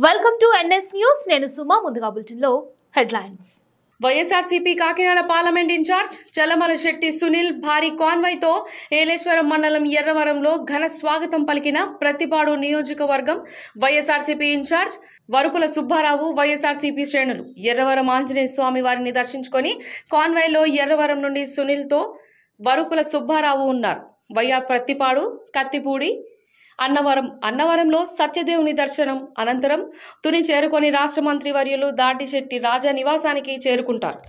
Welcome to NS news. నేను సుమా. ముందుగా బులెటిన్లో headlines. YSRCP Kakinada parliament in-charge Chalamala Shetty Sunil భారీ కాన్వాయ్తో ఏలేశ్వరం మండలం ఎర్రవరంలో ఘన స్వాగతం పలికిన ప్రతిపాడు నియోజకవర్గం వైఎస్ఆర్సీపీ ఇన్ఛార్జ్ వరుపుల సుబ్బారావు. వైఎస్ఆర్సీపీ శ్రేణులు ఎర్రవరం ఆంజనేయ స్వామి వారిని దర్శించుకొని కాన్వాయ్లో ఎర్రవరం నుండి సునీల్తో వరుపుల సుబ్బారావు ఉన్నారు. వయ్యా ప్రతిపాడు, కత్తిపూడి, అన్నవరంలో సత్యదేవుని దర్శనం అనంతరం తుని చేరుకొని రాష్ట్ర మంత్రి వర్యులు దాటిశెట్టి రాజా నివాసానికి చేరుకుంటారు.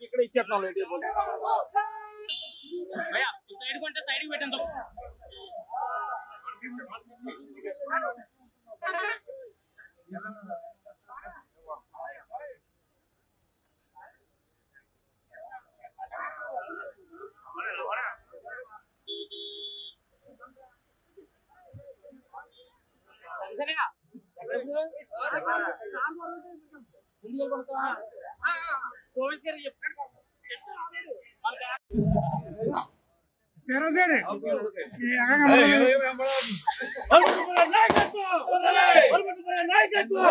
ఇక్కడ ఇచ్చేస్తున్నాం సైడ్ కొంటే సైడ్ పెట్టండి. నాయకత్వం